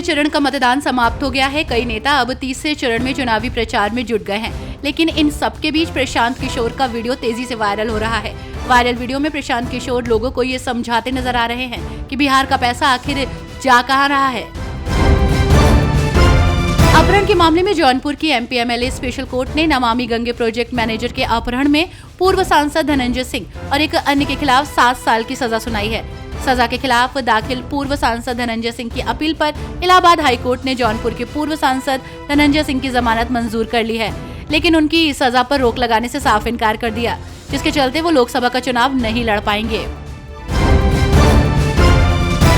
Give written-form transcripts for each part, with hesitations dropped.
दूसरे चरण का मतदान समाप्त हो गया है। कई नेता अब तीसरे चरण में चुनावी प्रचार में जुट गए हैं, लेकिन इन सबके बीच प्रशांत किशोर का वीडियो तेजी से वायरल हो रहा है। वायरल वीडियो में प्रशांत किशोर लोगों को ये समझाते नजर आ रहे हैं कि बिहार का पैसा आखिर जा कहां रहा है। अपहरण के मामले में जौनपुर की एमपी एमएलए स्पेशल कोर्ट ने नमामि गंगे प्रोजेक्ट मैनेजर के अपहरण में पूर्व सांसद धनंजय सिंह और एक अन्य के खिलाफ 7 साल की सजा सुनाई है। सजा के खिलाफ दाखिल पूर्व सांसद धनंजय सिंह की अपील पर इलाहाबाद हाईकोर्ट ने जौनपुर के पूर्व सांसद धनंजय सिंह की जमानत मंजूर कर ली है, लेकिन उनकी सजा पर रोक लगाने से साफ इनकार कर दिया, जिसके चलते वो लोकसभा का चुनाव नहीं लड़ पाएंगे।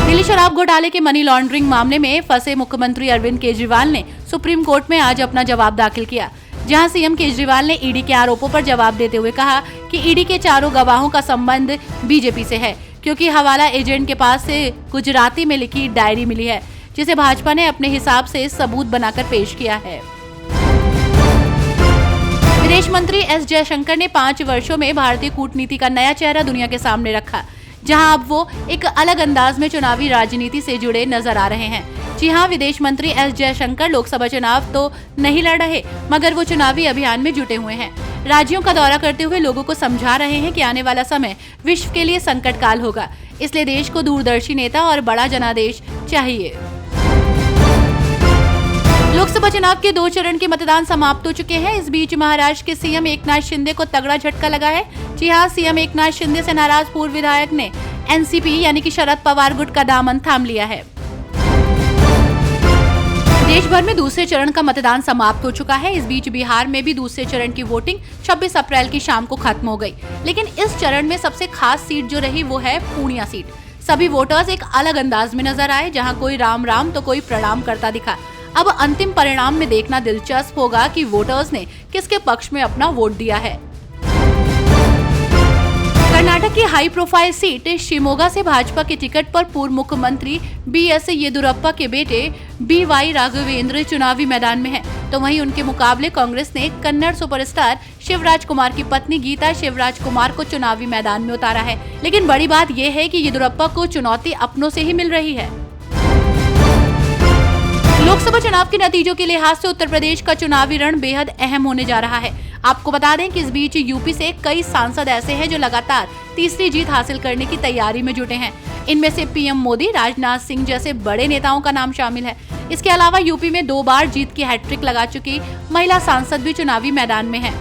दिल्ली शराब घोटाले के मनी लॉन्ड्रिंग मामले में फंसे मुख्यमंत्री अरविंद केजरीवाल ने सुप्रीम कोर्ट में आज अपना जवाब दाखिल किया, जहां सीएम केजरीवाल ने ईडी के आरोपों पर जवाब देते हुए कहा कि ईडी के चारों गवाहों का संबंध बीजेपी से है, क्योंकि हवाला एजेंट के पास से गुजराती में लिखी डायरी मिली है, जिसे भाजपा ने अपने हिसाब से सबूत बनाकर पेश किया है। विदेश मंत्री एस जयशंकर ने 5 वर्षों में भारतीय कूटनीति का नया चेहरा दुनिया के सामने रखा, जहां अब वो एक अलग अंदाज में चुनावी राजनीति से जुड़े नजर आ रहे हैं। जी हां, विदेश मंत्री एस जयशंकर लोकसभा चुनाव तो नहीं लड़ रहे, मगर वो चुनावी अभियान में जुटे हुए हैं। राज्यों का दौरा करते हुए लोगों को समझा रहे हैं कि आने वाला समय विश्व के लिए संकट काल होगा, इसलिए देश को दूरदर्शी नेता और बड़ा जनादेश चाहिए। लोकसभा चुनाव के 2 चरण के मतदान समाप्त हो चुके हैं। इस बीच महाराष्ट्र के सीएम एकनाथ शिंदे को तगड़ा झटका लगा है। जी हां, सीएम एकनाथ शिंदे से नाराज पूर्व विधायक ने एनसीपी यानी कि शरद पवार गुट का दामन थाम लिया है। देश भर में दूसरे चरण का मतदान समाप्त हो चुका है। इस बीच बिहार में भी दूसरे चरण की वोटिंग 26 अप्रैल की शाम को खत्म हो गई, लेकिन इस चरण में सबसे खास सीट जो रही वो है पूर्णिया सीट। सभी वोटर्स एक अलग अंदाज में नजर आए, जहां कोई राम राम तो कोई प्रणाम करता दिखा। अब अंतिम परिणाम में देखना दिलचस्प होगा कि वोटर्स ने किसके पक्ष में अपना वोट दिया है। कर्नाटक की हाई प्रोफाइल सीट शिमोगा से भाजपा के टिकट पर पूर्व मुख्यमंत्री बीएस येदियुरप्पा के बेटे बीवाई राघवेंद्र चुनावी मैदान में हैं, तो वहीं उनके मुकाबले कांग्रेस ने कन्नड़ सुपरस्टार शिवराज कुमार की पत्नी गीता शिवराज कुमार को चुनावी मैदान में उतारा है। लेकिन बड़ी बात यह है कि येदियुरप्पा को चुनौती अपनों से ही मिल रही है। लोकसभा चुनाव के नतीजों के लिहाज से उत्तर प्रदेश का चुनावी रण बेहद अहम होने जा रहा है। आपको बता दें कि इस बीच यूपी से कई सांसद ऐसे हैं जो लगातार तीसरी जीत हासिल करने की तैयारी में जुटे हैं। इनमें से पीएम मोदी, राजनाथ सिंह जैसे बड़े नेताओं का नाम शामिल है। इसके अलावा यूपी में 2 बार जीत की हैट्रिक लगा चुकी महिला सांसद भी चुनावी मैदान में है।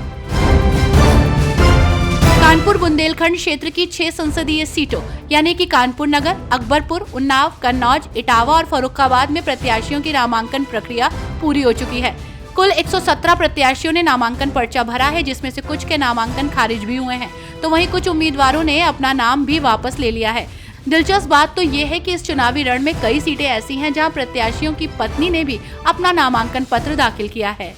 कानपुर बुंदेलखंड क्षेत्र की 6 संसदीय सीटों यानी कि कानपुर नगर, अकबरपुर, उन्नाव, कन्नौज, इटावा और फर्रुखाबाद में प्रत्याशियों की नामांकन प्रक्रिया पूरी हो चुकी है। कुल 117 प्रत्याशियों ने नामांकन पर्चा भरा है, जिसमें से कुछ के नामांकन खारिज भी हुए हैं, तो वहीं कुछ उम्मीदवारों ने अपना नाम भी वापस ले लिया है। दिलचस्प बात तो ये है कि इस चुनावी रण में कई सीटें ऐसी हैं जहां प्रत्याशियों की पत्नी ने भी अपना नामांकन पत्र दाखिल किया है।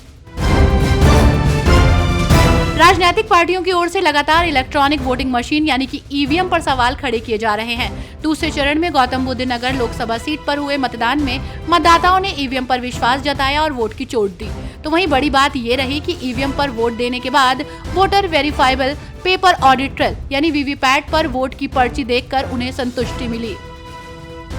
राजनीतिक पार्टियों की ओर से लगातार इलेक्ट्रॉनिक वोटिंग मशीन यानी कि ईवीएम पर सवाल खड़े किए जा रहे हैं। दूसरे चरण में गौतम बुद्ध नगर लोकसभा सीट पर हुए मतदान में मतदाताओं ने ईवीएम पर विश्वास जताया और वोट की चोट दी, तो वहीं बड़ी बात ये रही कि ईवीएम पर वोट देने के बाद voter verifiable paper audit trail यानी वीवीपैट पर वोट की पर्ची देखकर उन्हें संतुष्टि मिली।